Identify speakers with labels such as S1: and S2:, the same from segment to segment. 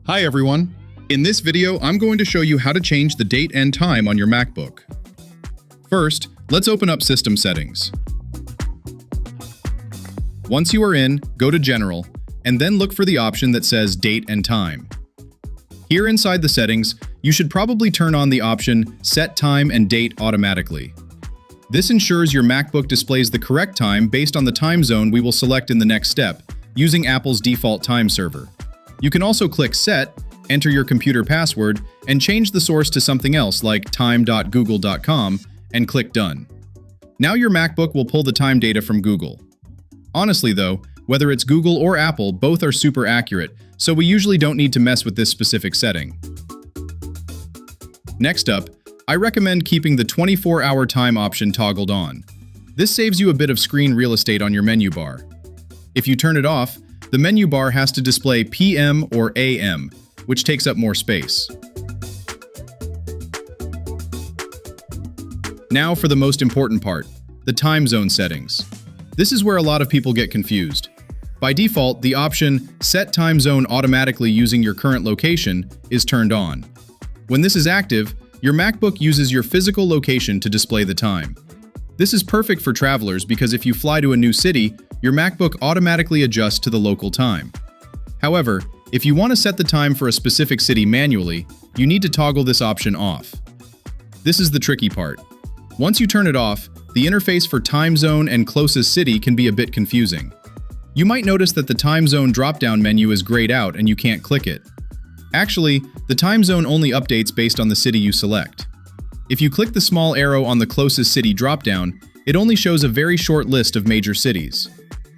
S1: Hi everyone! In this video, I'm going to show you how to change the date and time on your MacBook. First, let's open up System Settings. Once you are in, go to General, and then look for the option that says Date and Time. Here inside the settings, you should probably turn on the option Set Time and Date Automatically. This ensures your MacBook displays the correct time based on the time zone we will select in the next step, using Apple's default time server. You can also click Set, enter your computer password, and change the source to something else like time.google.com, and click Done. Now your MacBook will pull the time data from Google. Honestly though, whether it's Google or Apple, both are super accurate, so we usually don't need to mess with this specific setting. Next up, I recommend keeping the 24-hour time option toggled on. This saves you a bit of screen real estate on your menu bar. If you turn it off, the menu bar has to display PM or AM, which takes up more space. Now for the most important part, the time zone settings. This is where a lot of people get confused. By default, the option Set Time Zone Automatically using your current location is turned on. When this is active, your MacBook uses your physical location to display the time. This is perfect for travelers because if you fly to a new city, your MacBook automatically adjusts to the local time. However, if you want to set the time for a specific city manually, you need to toggle this option off. This is the tricky part. Once you turn it off, the interface for time zone and closest city can be a bit confusing. You might notice that the time zone drop-down menu is grayed out and you can't click it. Actually, the time zone only updates based on the city you select. If you click the small arrow on the closest city drop-down, it only shows a very short list of major cities.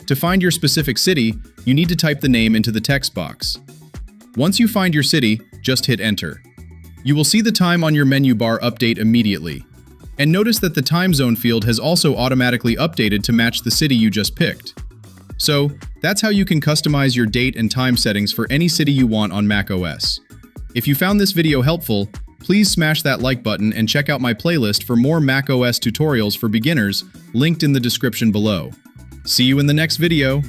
S1: To find your specific city, you need to type the name into the text box. Once you find your city, just hit Enter. You will see the time on your menu bar update immediately. And notice that the time zone field has also automatically updated to match the city you just picked. So, that's how you can customize your date and time settings for any city you want on macOS. If you found this video helpful, please smash that like button and check out my playlist for more macOS tutorials for beginners, linked in the description below. See you in the next video!